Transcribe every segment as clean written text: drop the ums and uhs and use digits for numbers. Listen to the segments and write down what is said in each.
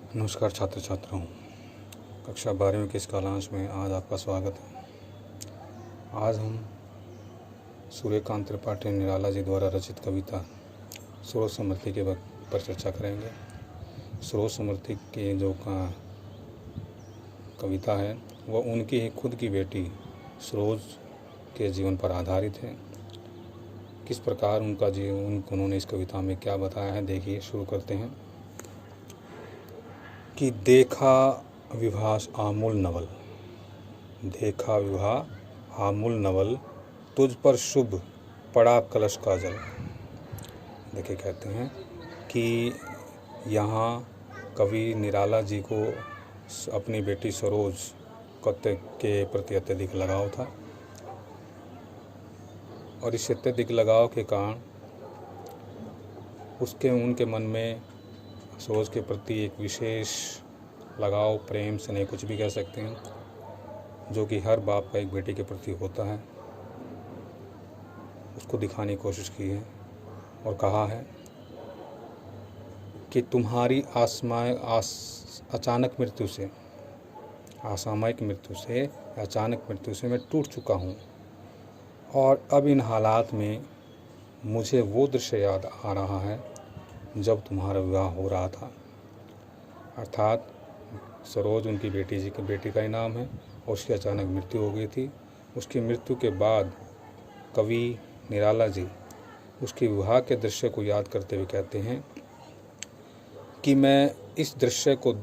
नमस्कार छात्र छात्राओं, कक्षा 12वीं के इस कालांश में आज आपका स्वागत है। आज हम सूर्यकांत त्रिपाठी निराला जी द्वारा रचित कविता सरोज समृद्धि के पर चर्चा करेंगे। सरोज समृद्धि की जो कविता है वह उनकी ही खुद की बेटी सरोज के जीवन पर आधारित है। किस प्रकार उनका जीवन उन्होंने इस कविता में क्या बताया है, देखिए। शुरू करते हैं कि देखा विवाह आमूल नवल, देखा विवाह आमूल नवल, तुझ पर शुभ पड़ा कलश का जल। देखिए, कहते हैं कि यहाँ कवि निराला जी को अपनी बेटी सरोज के प्रति अत्यधिक लगाव था और इस अत्यधिक लगाव के कारण उनके मन में सरोज के प्रति एक विशेष लगाव, प्रेम, स्नेह, कुछ भी कह सकते हैं, जो कि हर बाप का एक बेटी के प्रति होता है, उसको दिखाने की कोशिश की है और कहा है कि तुम्हारी अचानक मृत्यु से, असामयिक मृत्यु से, अचानक मृत्यु से मैं टूट चुका हूँ और अब इन हालात में मुझे वो दृश्य याद आ रहा है जब तुम्हारा विवाह हो रहा था। अर्थात सरोज उनकी बेटी का ही नाम है और उसकी अचानक मृत्यु हो गई थी। उसकी मृत्यु के बाद कवि निराला जी उसके विवाह के दृश्य को याद करते हुए कहते हैं कि मैं इस दृश्य को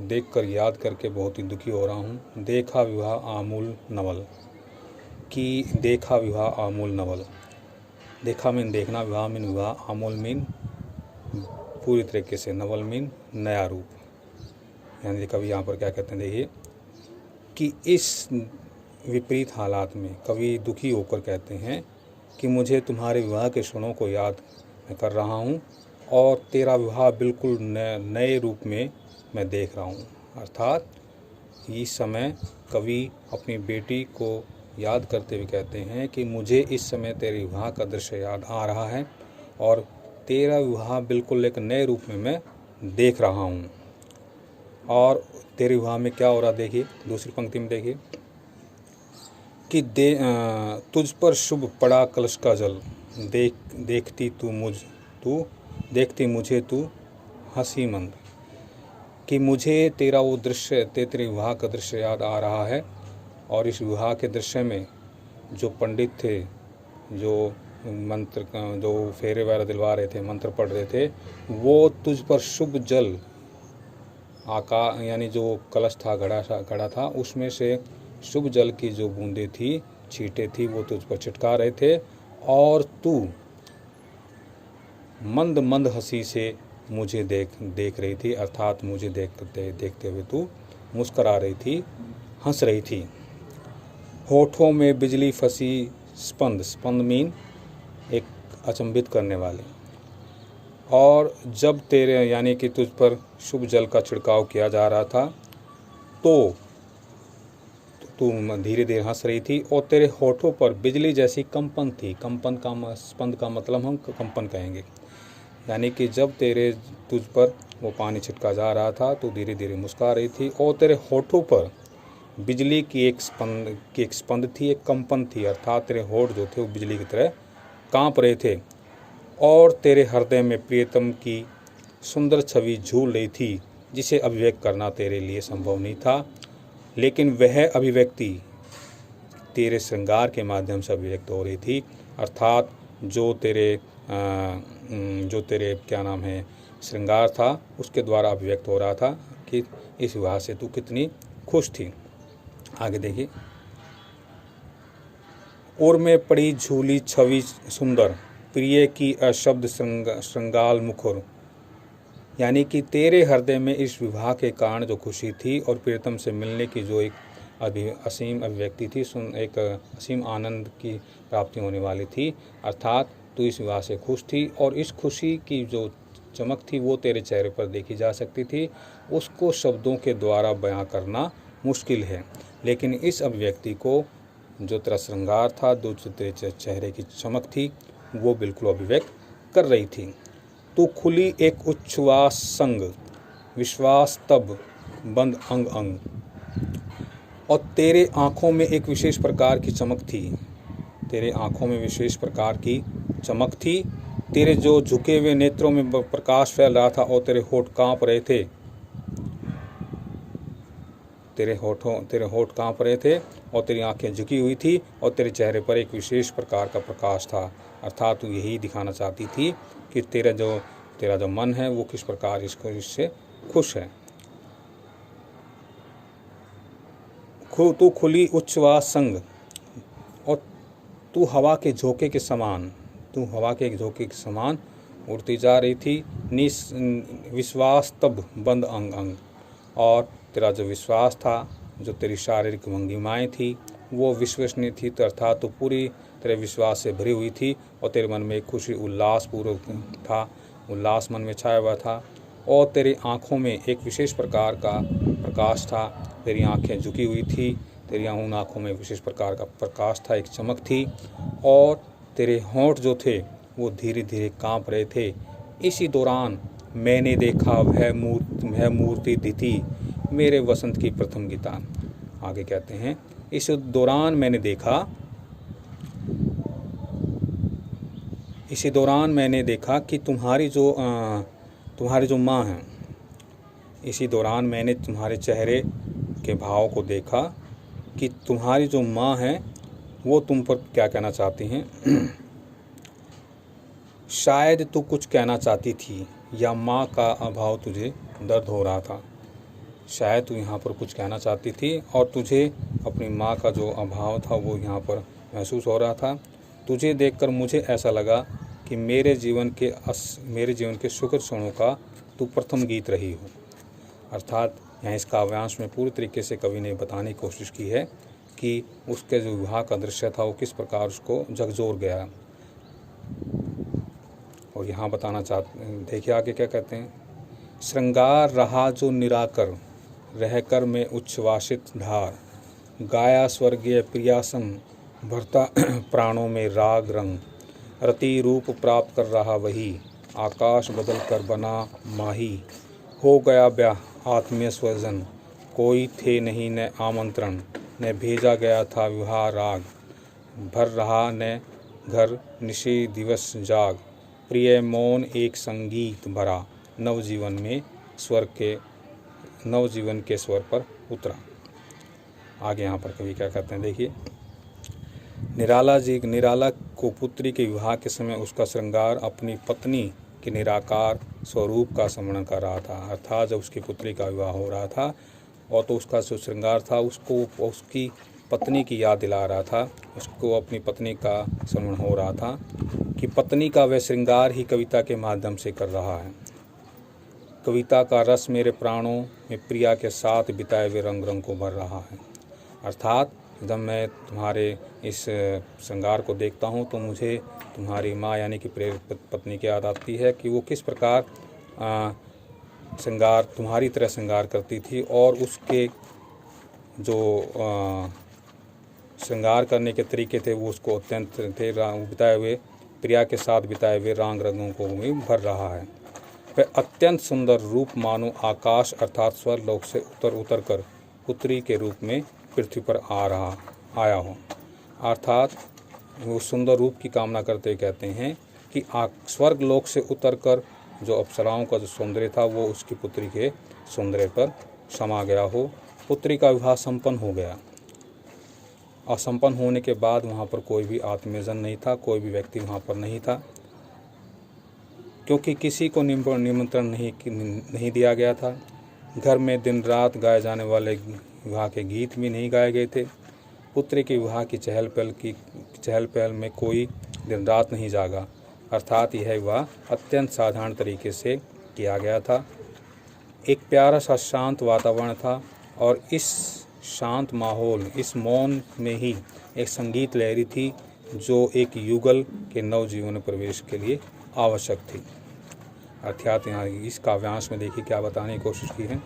देखकर, याद करके बहुत ही दुखी हो रहा हूँ। देखा विवाह आमूल नवल, कि देखा विवाह आमूल नवल, देखा मीन देखना, विवाह मीन विवाह, आमूल मीन पूरी तरीके से, नवल मीन नया रूप। यानी कवि यहाँ पर क्या कहते हैं, देखिए कि इस विपरीत हालात में कवि दुखी होकर कहते हैं कि मुझे तुम्हारे विवाह के क्षणों को याद कर रहा हूँ और तेरा विवाह बिल्कुल नए रूप में मैं देख रहा हूँ। अर्थात इस समय कवि अपनी बेटी को याद करते हुए कहते हैं कि मुझे इस समय तेरे विवाह का दृश्य याद आ रहा है और तेरा विवाह बिल्कुल एक नए रूप में मैं देख रहा हूँ। और तेरे विवाह में क्या हो रहा, देखिए दूसरी पंक्ति में, देखिए कि तुझ पर शुभ पड़ा कलश का जल, देखती मुझे तू हंसी मंद, कि मुझे तेरा वो दृश्य, तेरे विवाह का दृश्य याद आ रहा है और इस विवाह के दृश्य में जो पंडित थे, जो जो फेरे वगैरह दिलवा रहे थे, मंत्र पढ़ रहे थे, वो तुझ पर शुभ जल यानी जो कलश था, घड़ा था, उसमें से शुभ जल की जो बूंदें थी, छींटे थी, वो तुझ पर छिटका रहे थे और तू मंद मंद हंसी से मुझे देख रही थी। अर्थात मुझे देखते हुए तू मुस्करा रही थी, हंस रही थी। होठों में बिजली फंसी स्पंद मीन एक अचंभित करने वाले। और जब तेरे यानी कि तुझ पर शुभ जल का छिड़काव किया जा रहा था तो तू धीरे धीरे हंस रही थी और तेरे होठों पर बिजली जैसी कंपन थी। स्पंद का मतलब हम कंपन कहेंगे। यानी कि जब तुझ पर वो पानी छिटका जा रहा था तो धीरे धीरे मुस्कुरा रही थी और तेरे होठों पर बिजली की एक स्पंद थी, एक कंपन थी। अर्थात तेरे होठ जो थे वो बिजली की तरह कांप रहे थे और तेरे हृदय में प्रियतम की सुंदर छवि झूल रही थी, जिसे अभिव्यक्त करना तेरे लिए संभव नहीं था, लेकिन वह अभिव्यक्ति तेरे श्रृंगार के माध्यम से अभिव्यक्त हो रही थी। अर्थात जो तेरे क्या नाम है, श्रृंगार था, उसके द्वारा अभिव्यक्त हो रहा था कि इस विवाह से तू कितनी खुश थी। आगे देखिए, और में पड़ी झूली छवि सुंदर, प्रिय की अशब्द श्रृंगाल मुखर। यानी कि तेरे हृदय में इस विवाह के कारण जो खुशी थी और प्रियतम से मिलने की जो एक असीम अभिव्यक्ति थी, एक असीम आनंद की प्राप्ति होने वाली थी। अर्थात तू इस विवाह से खुश थी और इस खुशी की जो चमक थी वो तेरे चेहरे पर देखी जा सकती थी। उसको शब्दों के द्वारा बयां करना मुश्किल है, लेकिन इस अभिव्यक्ति को जो तेरा श्रृंगार था, जो तेरे चेहरे की चमक थी, वो बिल्कुल अभिव्यक्त कर रही थी। तू खुली एक उच्छ्वास संग विश्वास तब बंद अंग अंग। और तेरे आँखों में एक विशेष प्रकार की चमक थी, तेरे आँखों में विशेष प्रकार की चमक थी, तेरे जो झुके हुए नेत्रों में प्रकाश फैल रहा था और तेरे होठ काँप रहे थे, तेरे होठ काँप रहे थे और तेरी आंखें झुकी हुई थी और तेरे चेहरे पर एक विशेष प्रकार का प्रकाश था। अर्थात तू यही दिखाना चाहती थी कि तेरा जो मन है वो किस प्रकार इससे खुश है। तू खुली उच्छ्वास संग और तू हवा के झोंके के समान, तू हवा के झोंके के समान उड़ती जा रही थी। विश्वास तब बंद अंग अंग। और तेरा जो विश्वास था, जो तेरी शारीरिक भंगिमाएँ थी वो विश्वसनीय थी, तो अर्थात तो पूरी तेरे विश्वास से भरी हुई थी और तेरे मन में एक खुशी उल्लास पूर्वक था, उल्लास मन में छाया हुआ था। और तेरी आँखों में एक विशेष प्रकार का प्रकाश था, तेरी आँखें झुकी हुई थी, तेरी उन आँखों में विशेष प्रकार का प्रकाश था, एक चमक थी। और तेरे होंठ जो थे वो धीरे धीरे काँप रहे थे। इसी दौरान मैंने देखा वह मूर्ति दिथी मेरे वसंत की प्रथम गीता। आगे कहते हैं, इस दौरान मैंने देखा कि तुम्हारी जो माँ है। इसी दौरान मैंने तुम्हारे चेहरे के भाव को देखा कि तुम्हारी जो माँ है वो तुम पर क्या कहना चाहती हैं। शायद तू कुछ कहना चाहती थी या माँ का अभाव तुझे दर्द हो रहा था। शायद तू यहाँ पर कुछ कहना चाहती थी और तुझे अपनी माँ का जो अभाव था वो यहाँ पर महसूस हो रहा था। तुझे देखकर मुझे ऐसा लगा कि मेरे जीवन के सुखद क्षणों का तू प्रथम गीत रही हो। अर्थात यहाँ इस काव्यांश में पूरी तरीके से कवि ने बताने की कोशिश की है कि उसके जो विवाह का दृश्य था वो किस प्रकार उसको झकझोर गया। और यहाँ बताना देखिए आगे क्या कहते हैं। श्रृंगार रहा जो निराकर, रहकर में उच्छ्वासित धार, गाया स्वर्गीय प्रियासन, भरता प्राणों में राग रंग, रति रूप प्राप्त कर रहा वही, आकाश बदल कर बना माही, हो गया ब्याह आत्मीय स्वजन, कोई थे नहीं न आमंत्रण, न भेजा गया था विवाह राग, भर रहा न घर निशी दिवस जाग, प्रिय मौन एक संगीत भरा, नवजीवन के स्वर पर उतरा। आगे यहाँ पर कवि क्या कहते हैं देखिए। निराला को पुत्री के विवाह के समय उसका श्रृंगार अपनी पत्नी के निराकार स्वरूप का स्मरण कर रहा था। अर्थात जब उसकी पुत्री का विवाह हो रहा था और तो उसका जो श्रृंगार था उसको उसकी पत्नी की याद दिला रहा था, उसको अपनी पत्नी का स्मरण हो रहा था कि पत्नी का वह श्रृंगार ही कविता के माध्यम से कर रहा है। कविता का रस मेरे प्राणों में प्रिया के साथ बिताए हुए रंग रंग को भर रहा है। अर्थात जब मैं तुम्हारे इस श्रृंगार को देखता हूँ तो मुझे तुम्हारी माँ यानी कि प्रेरित पत्नी की याद आती है कि वो किस प्रकार श्रृंगार तुम्हारी तरह श्रृंगार करती थी और उसके जो श्रृंगार करने के तरीके थे वो उसको अत्यंत थे बिताए हुए प्रिया के साथ बिताए हुए रंग रंगों को भी भर रहा है। वह अत्यंत सुंदर रूप मानो आकाश अर्थात स्वर्गलोक से उतर कर पुत्री के रूप में पृथ्वी पर आया हो। अर्थात वो सुंदर रूप की कामना करते कहते हैं कि स्वर्गलोक से उतरकर जो अप्सराओं का जो सौंदर्य था वो उसकी पुत्री के सौंदर्य पर समा गया हो। पुत्री का विवाह संपन्न हो गया और संपन्न होने के बाद वहाँ पर कोई भी आत्मीयजन नहीं था, कोई भी व्यक्ति वहाँ पर नहीं था, क्योंकि किसी को निमंत्रण नहीं दिया गया था। घर में दिन रात गाए जाने वाले विवाह के गीत भी नहीं गाए गए थे। पुत्री के विवाह की चहल पहल में कोई दिन रात नहीं जागा। अर्थात यह विवाह अत्यंत साधारण तरीके से किया गया था। एक प्यारा सा शांत वातावरण था और इस शांत माहौल, इस मौन में ही एक संगीत लहरी थी जो एक युगल के नवजीवन प्रवेश के लिए आवश्यक थी। अर्थात यहाँ इस काव्यांश में देखिए क्या बताने की कोशिश की है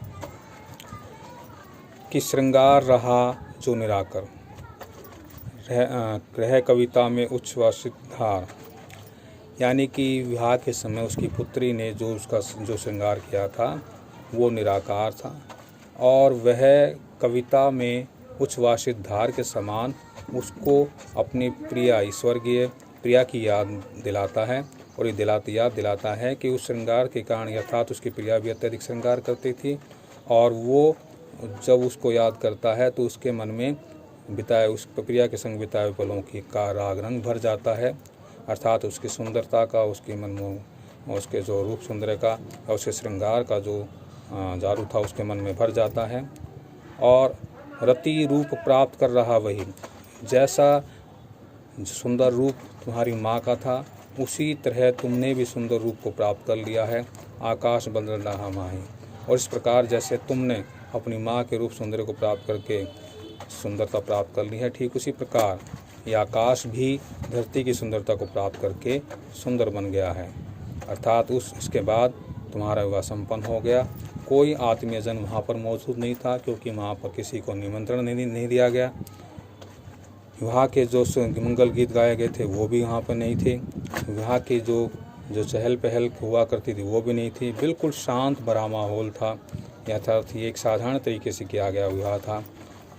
कि श्रृंगार रहा जो निराकर, रह कविता में उच्छ्वासित धार, यानी कि विवाह के समय उसकी पुत्री ने जो श्रृंगार किया था वो निराकार था और वह कविता में उच्छ्वासित धार के समान उसको अपनी प्रिया स्वर्गीय प्रिया की याद दिलाता है। और ये याद दिलाता है कि उस श्रृंगार के कारण अर्थात उसकी प्रिया भी अत्यधिक श्रृंगार करती थी और वो जब उसको याद करता है तो उसके मन में बिताए उस प्रिया के संग बिताए पलों की का राग रंग भर जाता है, अर्थात उसकी सुंदरता का, उसकी मनमोह, उसके जो रूप सुंदर का और उसके श्रृंगार का जो जादू था उसके मन में भर जाता है। और रति रूप प्राप्त कर रहा वही, जैसा सुंदर रूप तुम्हारी माँ का था उसी तरह तुमने भी सुंदर रूप को प्राप्त कर लिया है। आकाश बदल रहा माही, और इस प्रकार जैसे तुमने अपनी माँ के रूप सुंदर को प्राप्त करके सुंदरता प्राप्त कर ली है, ठीक उसी प्रकार ये आकाश भी धरती की सुंदरता को प्राप्त करके सुंदर बन गया है। अर्थात इसके बाद तुम्हारा विवाह संपन्न हो गया। कोई आत्मीय जन वहाँ पर मौजूद नहीं था क्योंकि वहाँ पर किसी को निमंत्रण नहीं दिया गया। विवाह के जो मंगल गीत गाए गए थे वो भी वहाँ पर नहीं थे। विवाह की जो चहल पहल हुआ करती थी वो भी नहीं थी। बिल्कुल शांत भरा माहौल था। यथार्थ ये एक साधारण तरीके से किया गया विवाह था,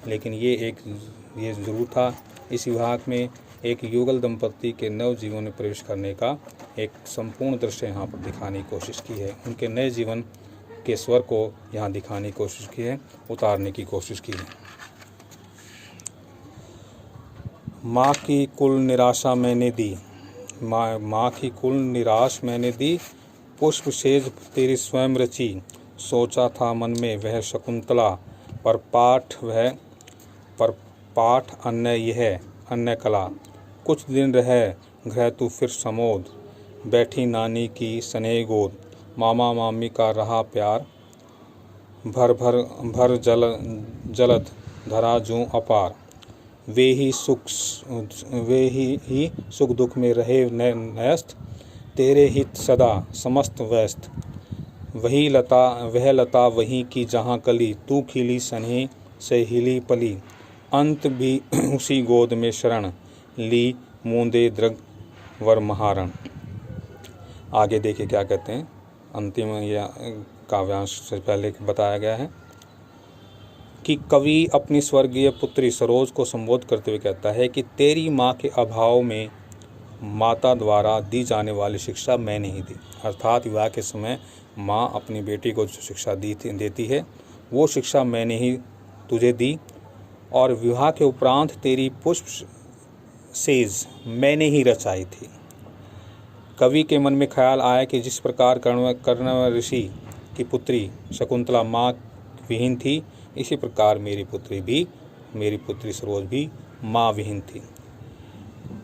लेकिन ये ज़रूर था इस विवाह में एक युगल दंपत्ति के नव जीवन में प्रवेश करने का एक संपूर्ण दृश्य यहाँ पर दिखाने की कोशिश की है। उनके नए जीवन के स्वर को यहाँ दिखाने की कोशिश की है, उतारने की कोशिश की है। माँ की कुल निराशा मैंने दी, माँ की कुल निराश मैंने दी, पुष्प सेज तेरी स्वयं रची, सोचा था मन में वह शकुंतला, पर पाठ अन्य यह अन्य कला, कुछ दिन रहे गृह तू फिर समोद, बैठी नानी की स्नेह गोद, मामा मामी का रहा प्यार, भर जलद धरा जूं अपार, वे ही सुख दुख में रहे न्यस्त, तेरे हित सदा समस्त व्यस्त, वह लता वही की जहाँ कली, तू खिली स्नेह से हिली पली, अंत भी उसी गोद में शरण ली, मूंदे दृग वर महारण। आगे देखिए क्या कहते हैं। अंतिम या काव्यांश से पहले बताया गया है कि कवि अपनी स्वर्गीय पुत्री सरोज को संबोधित करते हुए कहता है कि तेरी माँ के अभाव में माता द्वारा दी जाने वाली शिक्षा मैं नहीं दी। अर्थात विवाह के समय माँ अपनी बेटी को जो शिक्षा देती है वो शिक्षा मैंने ही तुझे दी, और विवाह के उपरांत तेरी पुष्प सेज मैंने ही रचाई थी। कवि के मन में ख्याल आया कि जिस प्रकार कर्ण ऋषि की पुत्री शकुंतला माँ विहीन थी, इसी प्रकार मेरी पुत्री सरोज भी माँ विहीन थी।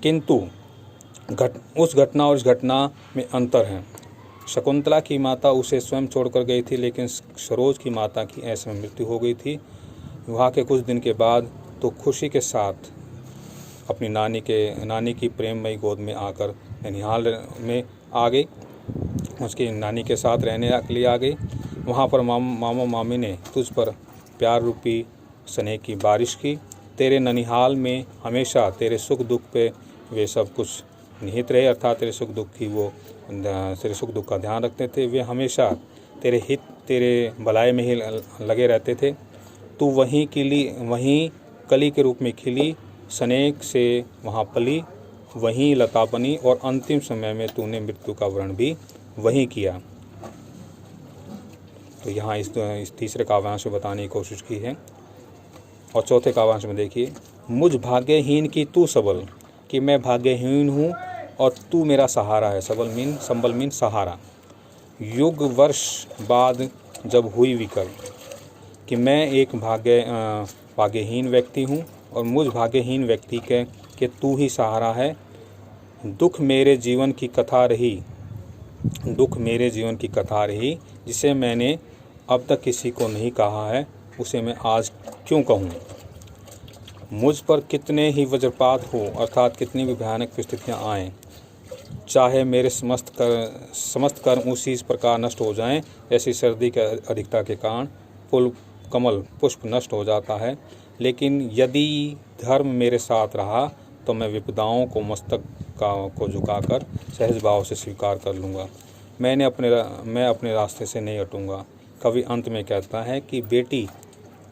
किंतु उस घटना और इस घटना में अंतर है। शकुंतला की माता उसे स्वयं छोड़कर गई थी, लेकिन सरोज की माता की ऐसे में मृत्यु हो गई थी। विवाह के कुछ दिन के बाद तो खुशी के साथ अपनी नानी की प्रेममयी गोद में आकर ननिहाल में आ गई, उसकी नानी के साथ रहने के लिए आ गई। वहाँ पर मामा मामी ने तुझ पर प्यार रूपी स्नेह की बारिश की। तेरे ननिहाल में हमेशा तेरे सुख दुख पे वे सब कुछ निहित रहे, अर्थात तेरे सुख दुख का ध्यान रखते थे। वे हमेशा तेरे भलाई में ही लगे रहते थे। तू वहीं कली के रूप में खिली, स्नेह से वहाँ पली, वहीं लता बनी, और अंतिम समय में तूने मृत्यु का वर्ण भी वहीं किया। तो यहाँ इस तीसरे काव्यांश में बताने की कोशिश की है। और चौथे काव्यांश में देखिए, मुझ भाग्यहीन की तू सबल, कि मैं भाग्यहीन हूँ और तू मेरा सहारा है। संबल मीन सहारा। युग वर्ष बाद जब हुई विकल, कि मैं एक भाग्यहीन व्यक्ति हूँ और मुझ भाग्यहीन व्यक्ति के तू ही सहारा है। दुख मेरे जीवन की कथा रही, जिसे मैंने अब तक किसी को नहीं कहा है, उसे मैं आज क्यों कहूँ। मुझ पर कितने ही वज्रपात हो, अर्थात कितनी भी भयानक परिस्थितियाँ आएँ, चाहे मेरे समस्त कर्म उसी प्रकार नष्ट हो जाएं, जैसी सर्दी के अधिकता के कारण कमल पुष्प नष्ट हो जाता है, लेकिन यदि धर्म मेरे साथ रहा तो मैं विपदाओं को मस्तक को झुकाकर सहज भाव से स्वीकार कर लूँगा। मैं अपने रास्ते से नहीं हटूँगा। कवि अंत में कहता है कि बेटी,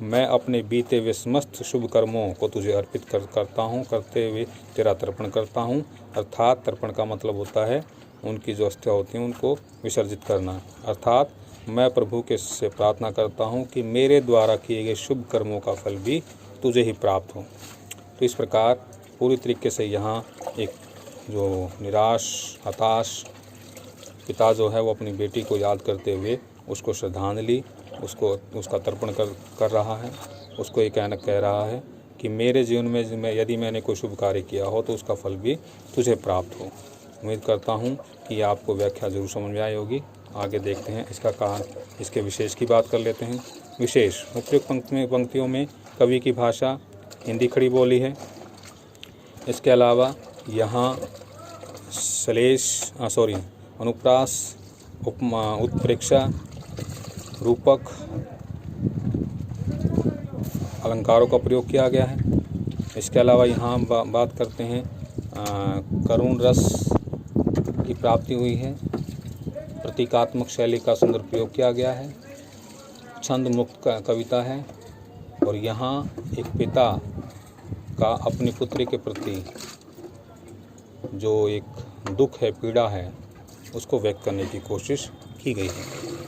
मैं अपने बीते हुए समस्त शुभ कर्मों को तुझे अर्पित करता हूँ, करते हुए तेरा तर्पण करता हूँ। अर्थात तर्पण का मतलब होता है उनकी जो अस्थियाँ होती हैं उनको विसर्जित करना। अर्थात मैं प्रभु के से प्रार्थना करता हूँ कि मेरे द्वारा किए गए शुभ कर्मों का फल भी तुझे ही प्राप्त हो। तो इस प्रकार पूरी तरीके से यहाँ एक जो निराश हताश पिता जो है वो अपनी बेटी को याद करते हुए उसको श्रद्धांजलि उसका तर्पण कर रहा है। उसको ये कह रहा है कि मेरे जीवन में यदि मैंने कोई शुभ कार्य किया हो तो उसका फल भी तुझे प्राप्त हो। उम्मीद करता हूँ कि आपको व्याख्या जरूर समझ में आई होगी। आगे देखते हैं इसका कारण, इसके विशेष की बात कर लेते हैं। विशेष उपयुक्त पंक्तियों में कवि की भाषा हिंदी खड़ी बोली है। इसके अलावा यहाँ अनुप्रास, उत्प्रेक्षा, रूपक अलंकारों का प्रयोग किया गया है। इसके अलावा यहाँ बात करते हैं करुण रस की प्राप्ति हुई है। प्रतीकात्मक शैली का सुंदर प्रयोग किया गया है। छंद मुक्त कविता है। और यहाँ एक पिता का अपनी पुत्री के प्रति जो एक दुख है, पीड़ा है, उसको व्यक्त करने की कोशिश की गई है।